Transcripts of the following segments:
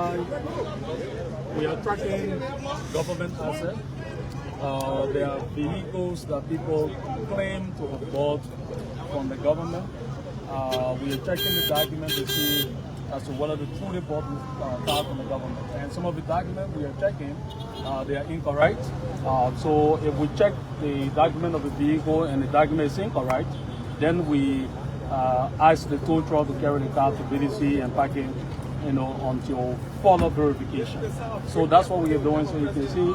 side, we are tracking government assets. There are vehicles that people claim to have bought from the government. We are checking the documents to see as to whether they truly bought cars from the government. And some of the documents we are checking, they are incorrect. So if we check the document of the vehicle and the document is incorrect, then we ask the tow truck to carry the car to BDC and pack it, until further verification. So that's what we are doing. So you can see,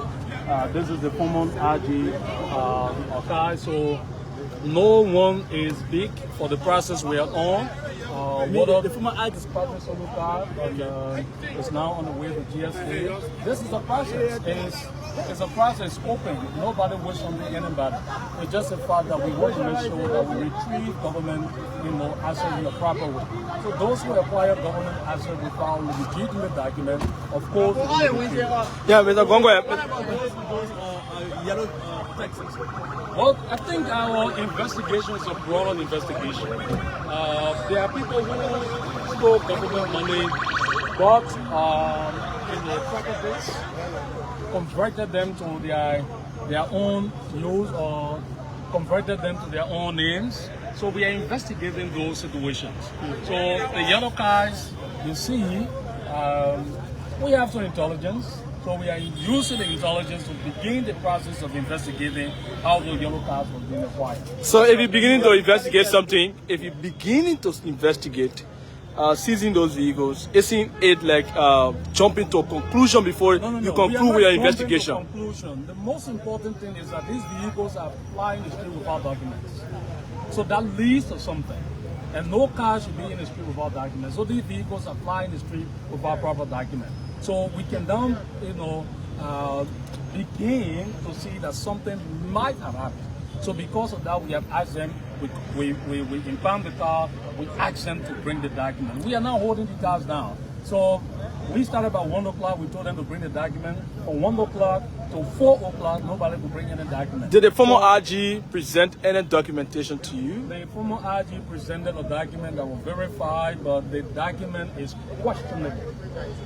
this is the former RG car. So no one is big for the process we are on. The former RG is partner solo car, and it's now on the way to GSA. This is a process. It's a process open. Nobody wishes on anybody. It's just a fact that we want to make sure that we retrieve government, assets in a proper way. So those who acquire government assets without legitimate document, of course, yeah, Mr. Gongo. Yellow taxes. Well, I think our investigation is a broad investigation. There are people who stole government money, bought in the properties, converted them to their own use or converted them to their own names. So we are investigating those situations. So the yellow cars, you see, we have some intelligence. So we are using the intelligence to begin the process of investigating how the yellow cars were being acquired. So if you're beginning to investigate something, seizing those vehicles, isn't it like jumping to a conclusion before you conclude with your investigation? Conclusion. The most important thing is that these vehicles are flying the street without documents. So that leads to something. And no car should be in the street without documents. So these vehicles are flying the street without proper documents. So we can then, begin to see that something might have happened. So because of that, we have asked them, we impound the car, we asked them to bring the document. We are now holding the cars down. So we started about 1 o'clock, we told them to bring the document. From 1 o'clock to 4 o'clock, nobody could bring any document. Did the former RG present any documentation to you? The former RG presented a document that was verified, but the document is questionable.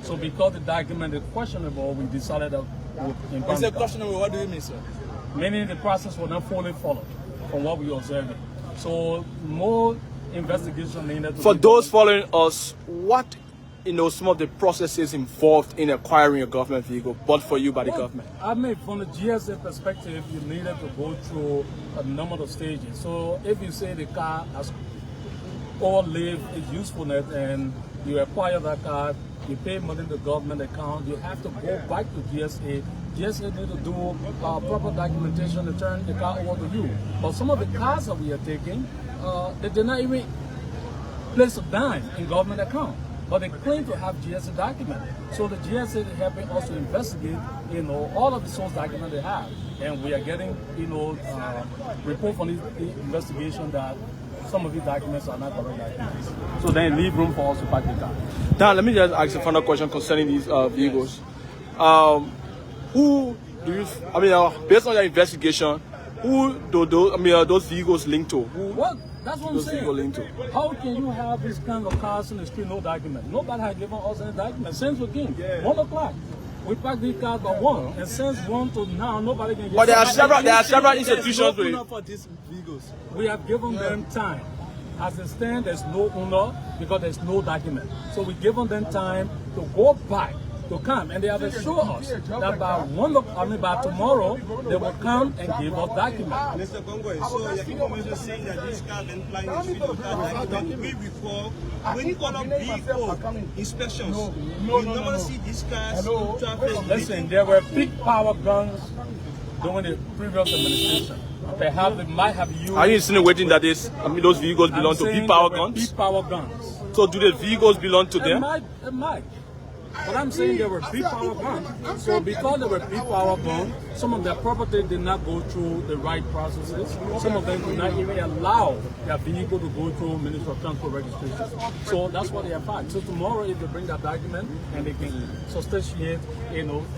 So because the document is questionable, we decided that we would impound the car. Questionable, what do you mean, sir? Meaning the process was not fully followed from what we observed. So more investigation needed. For those following us, what some of the processes involved in acquiring a government vehicle bought for you by the government? I mean, from the GSA perspective, you needed to go through a number of stages. So if you say the car has outlived its usefulness and you acquire that car, you pay money to the government account, you have to go back to GSA. GSA need to do proper documentation to turn the car over to you. But some of the cars that we are taking, they did not even place a dime in government account. But they claim to have GSA document. So the GSA is helping us to investigate, all of the source documents they have. And we are getting, report from the investigation that some of these documents are not correct documents. So they leave room for us to pack the car. Now, let me just ask a final question concerning these vehicles. Who do you, based on your investigation, who do those vehicles linked to? That's what I'm saying. How can you have this kind of cars in the street, no document? Nobody has given us any document. Since we came, 1 o'clock, we packed these cars by 1, and since 1 to now, nobody can get. But there are several institutions for these vehicles. We have given them time. As it stands, there's no owner because there's no document. So we given them time to go back, to come, and they have assured us that by by tomorrow they will come and give us documents. Mr. Congo, so your information is saying that these cars been flying the street without document. Way before, when you call up vehicle inspections, you normally see these cars in traffic. Listen, there were big power guns during the previous administration. They might have used. Are you insinuating that those vehicles belong to big power guns? Big power guns. So do the vehicles belong to them? It might. But I'm saying there were big power guns. So because there were big power guns, some of their property did not go through the right processes. Some of them did not even allow their vehicle to go through Ministry of Transport registration. So that's what they have found. So tomorrow, if they bring that document and they can substantiate,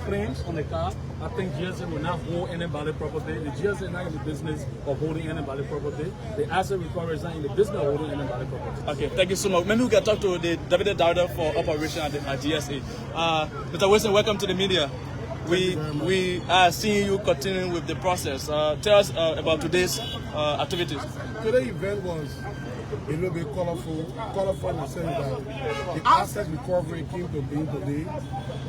claims on the car, I think GSA will not hold anybody property. The GSA is not in the business of holding anybody property. The asset recovery is not in the business of holding anybody property. Okay, thank you so much. Maybe we can talk to the Deputy Director for Operation at GSA. Okay. Mr. Wilson, welcome to the media. We are seeing you continuing with the process. Tell us about today's activities. Today's event was a little bit colorful in the sense that the asset recovery came to being today.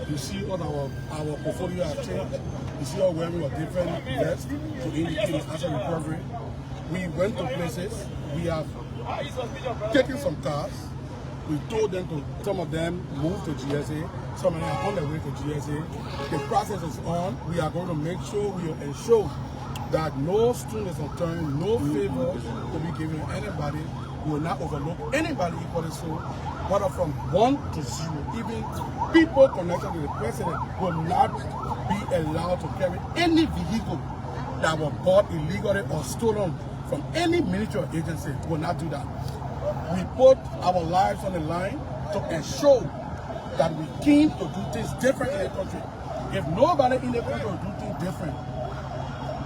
You see all our portfolio have changed. You see all wearing a different vest to indicate asset recovery. We went to places. We have taken some cars. We told them to, some of them move to GSA, some of them are on their way to GSA. The process is on. We are going to make sure we ensure that no stone is unturned, no favor to be given to anybody. We will not overlook anybody equally so, whether from 1 to 0. Even people connected to the president will not be allowed to carry any vehicle that was bought illegally or stolen from any military agency. Will not do that. We put our lives on the line to ensure that we keen to do things different in the country. If nobody in the country will do things different,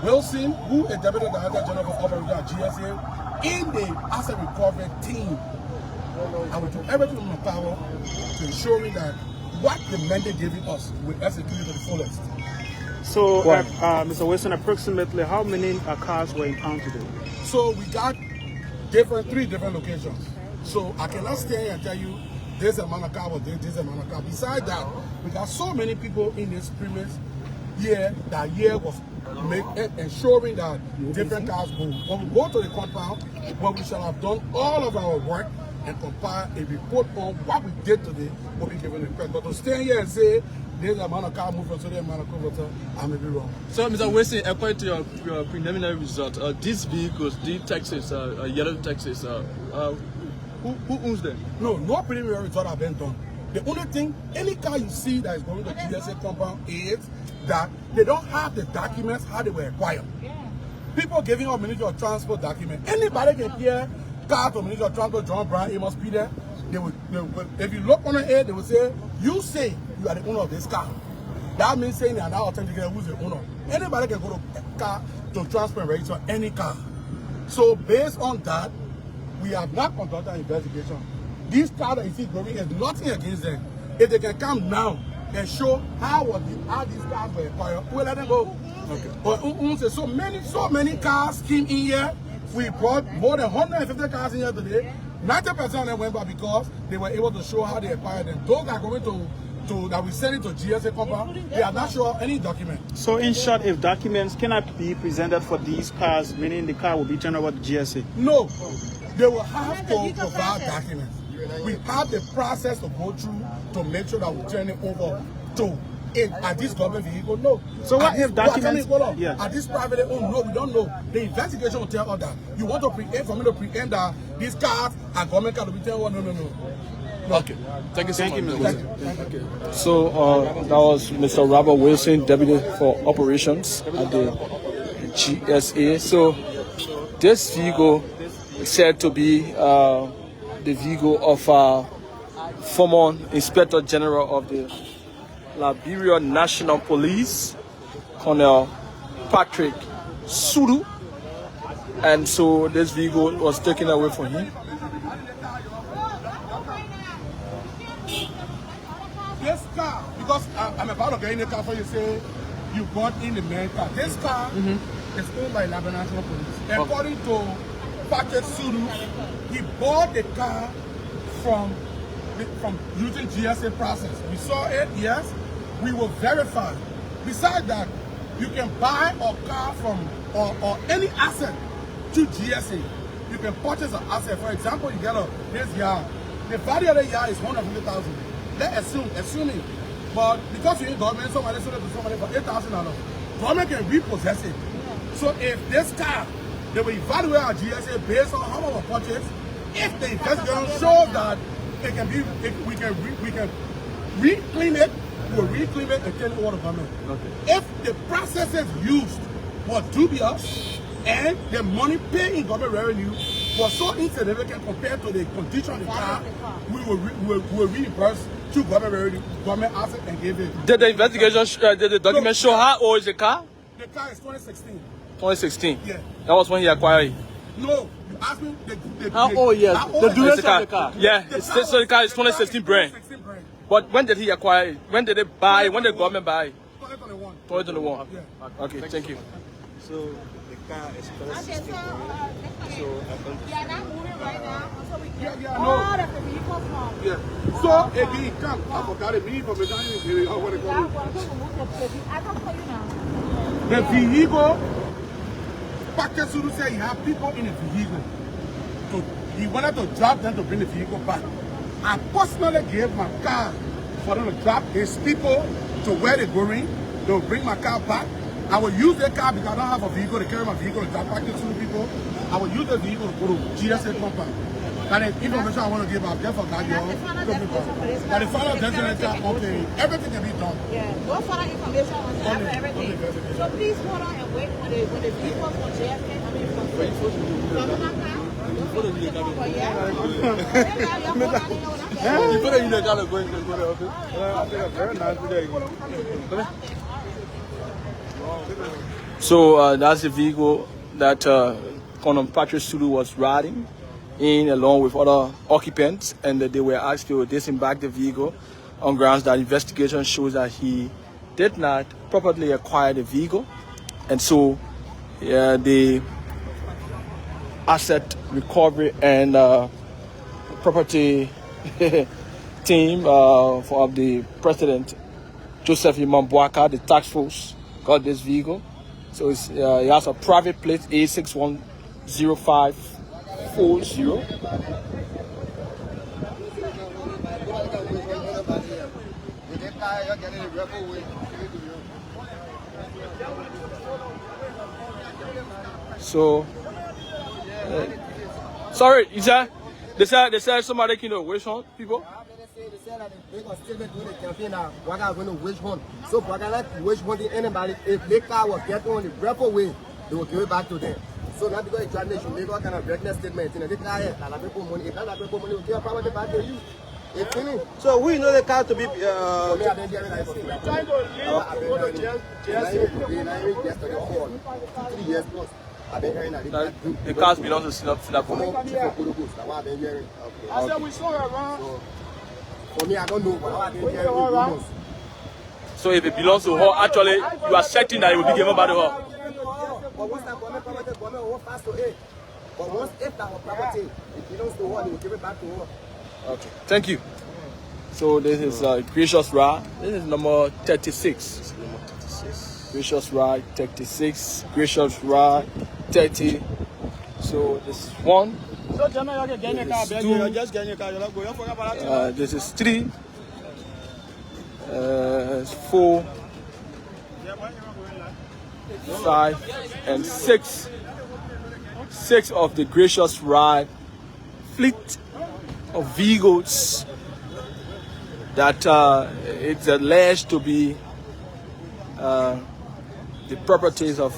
Wilson, who is Deputy Director General of Operations at GSA, in the asset recovery team, I will do everything in my power to ensure that what the mandate giving us will execute to the fullest. So, Mr. Wilson, approximately how many cars were impounded today? So we got three different locations. So I cannot stay here and tell you this amount of car was this amount of car. Besides that, we got so many people in this premise here that year was ensuring that different cars go. When we go to the compound, where we shall have done all of our work and compile a report on what we did today, will be given a credit. But to stay here and say there's amount of car movement, so there's amount of car, I may be wrong. So, Mr. Wilson, according to your preliminary result, these vehicles, these taxis, yellow taxis, who owns them? No preliminary result have been done. The only thing, any car you see that is going to GSA compound is that they don't have the documents how they were acquired. People giving up Ministry of Transport document. Anybody can hear car to Ministry of Transport, John Brown, Amos Peter. They will, if you look on the air, they will say, you say you are the owner of this car. That means saying they are now authenticated who's the owner. Anybody can go to car to transfer and register any car. So based on that, we have not conducted an investigation. This car that you see going is nothing against them. If they can come now and show how these cars were acquired, we'll let them go. Okay. But so many cars came in here. We brought more than 150 cars in here today. 90% of them went back because they were able to show how they acquired them. Those are going to that we send it to GSA compound, they are not sure any document. So in short, if documents cannot be presented for these cars, meaning the car will be turned over to GSA? No, they will have to provide documents. We have the process to go through to make sure that we turn it over to at this government vehicle. No. So what if documents? Yeah. At this private owned? No, we don't know. The investigation will tell us that. You want to preempt for me to preempt that these cars are government cars to be turned over? No. Okay. Thank you so much. Thank you. So that was Mr. Robert Wilson, Deputy for Operations at the GSA. So this vehicle is said to be the vehicle of former Inspector General of the Liberia National Police, Colonel Patrick Sudu. And so this vehicle was taken away from him. This car, because I'm about to get in the car for you say you got in the main car. This car is owned by Liberia National Police. According to Patrick Sudu, he bought the car from using GSA process. We saw it, yes. We will verify. Besides that, you can buy a car from or any asset to GSA. You can purchase an asset. For example, you get this yard. The value of the yard is 150,000. Let's assuming. But because you're in government, somebody sold it to somebody for $8,000. Government can repossess it. So if this car, they will evaluate our GSA based on how much we purchase. If the investigation shows that it can be, we can reclaim it, we'll reclaim it and turn it over to government. Okay. If the processes used was dubious and the money paid in government revenue was so insignificant compared to the condition of the car, we will reimburse to government asset and give it. Did the investigation, did the document show how old is the car? The car is 2016. 2016? Yeah. That was when he acquired it? No. You asked me how old, yes. The duration of the car? Yeah. So the car is 2016 brand. But when did he acquire it? When did they buy it? When did the government buy it? 2021. 2021. Yeah. Okay, thank you. So the car is consistent. So Yeah, not moving right now. So we get Yeah, all no. of the vehicles from. Yeah. So, if he come, I forgot it, me from the time he I want to move the I can tell you now. The vehicle, Paket Suru said he had people in the vehicle. So he wanted to drop them to bring the vehicle back. I personally gave my car for them to drop his people to where they're going. They'll bring my car back. I will use the car because I don't have a vehicle to carry my vehicle to drop Paket Suru people. I will use the vehicle to go to GSA compound. That is information I want to give out. Therefore, God, you but the final destination, okay, everything can be done. Yeah, go find out information on after everything. So please hold on and wait when the vehicles from JFK, I mean from So that's the vehicle that Colonel Patrick Sulu was riding in along with other occupants, and they were asked to disembark the vehicle on grounds that investigation shows that he did not properly acquire the vehicle. And so the asset recovery and property team of the president, Joseph Imam Bouaka, the task force, got this vehicle. So it's, he has a private plate A610540. So, sorry, is that they said somebody can wish on people? They said that they were still doing the campaign now. Waka going to wish hunt. So Waka not wish hunting anybody. If their car was get on the breath away, they will give it back to them. So now because the nation make all kind of reckless statement. You know, they car here, that people money. If that people money will give property back to you. It's finished. so we know the car to be For me, I've been hearing that for free. Trying to go to jail. 3 years plus. I've been hearing that. The cars belong to Finda Bundo. That's what I've been hearing. I said we saw her around. So, for me, I don't know, but I've been hearing rumors. So if it belongs to her, actually, you are certain that it will be given by the her. But once that government property, government will pass to it. But once if that property, it belongs to her, they will give it back to her. Okay, thank you. So this is Gracious Ra. This is number 36. Gracious Ra 36. Gracious Ra 30. So this is 1. This is 3. 4. 5 and 6. 6 of the Gracious Ra fleet of vehicles that it's alleged to be the properties of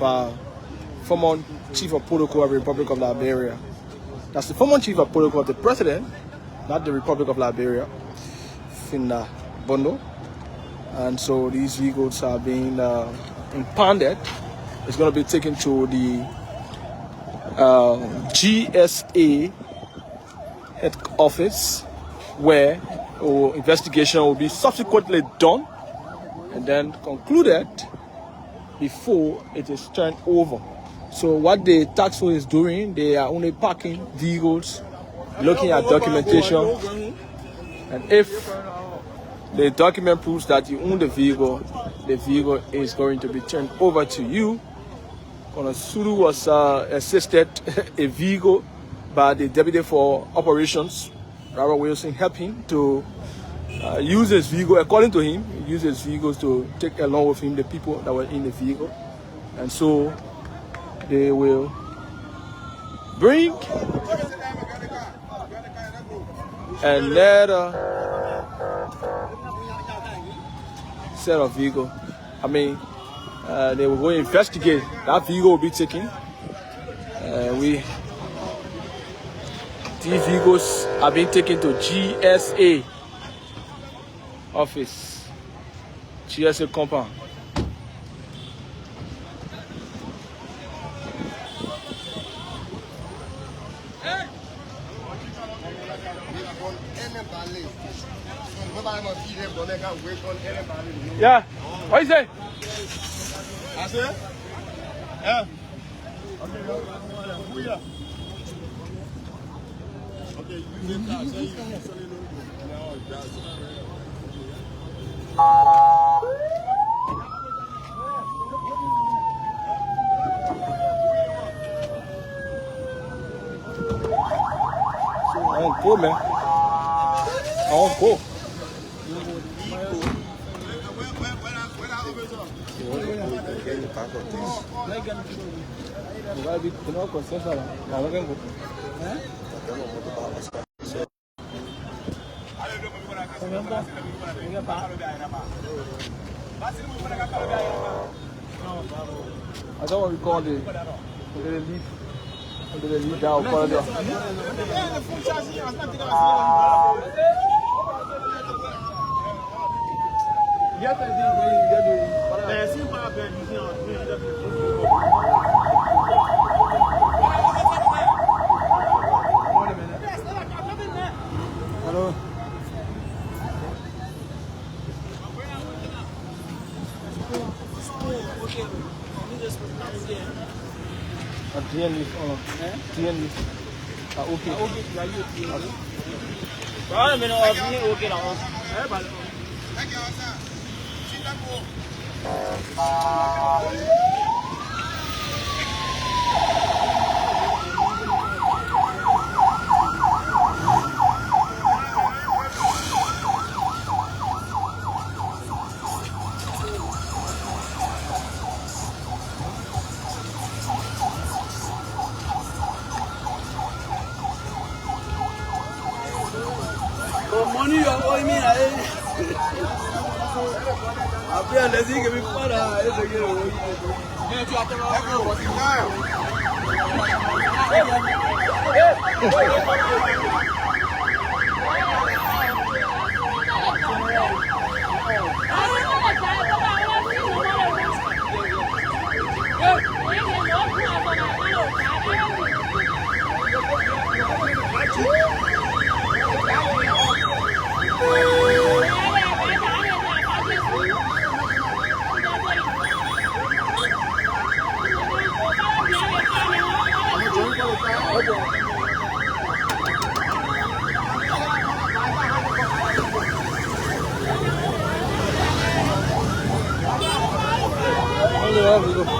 former chief of protocol of the Republic of Liberia. That's the former chief of protocol of the president, not the Republic of Liberia, Finda Bundo. And so these vehicles are being impounded. It's going to be taken to the GSA head office, where investigation will be subsequently done and then concluded before it is turned over. So what the task force is doing, they are only parking vehicles, looking at documentation, and if the document proves that you own the vehicle is going to be turned over to you. Colonel Sulu was assisted a vehicle by the Deputy for Operations, Robert Wilson, helped him to use his vehicle. According to him, he used his vehicles to take along with him the people that were in the vehicle. And so they will bring another set of vehicle. I mean, they will go investigate. That vehicle will be taken. These vehicles are being taken to GSA office, GSA compound. Nobody gonna see them, but they can't wait on anybody. Yeah. What you say? I said, yeah. Okay, Weah. Okay, you did that. Say you selling now. I don't go, man. I don't go. Vai vir com uma consciência lá. Mas não vem I don't want to call the leaf. The leaf down. Hello. TN leaf. TN leaf. Okay. Money you are owing me, I feel lazy, give me fun. Hello.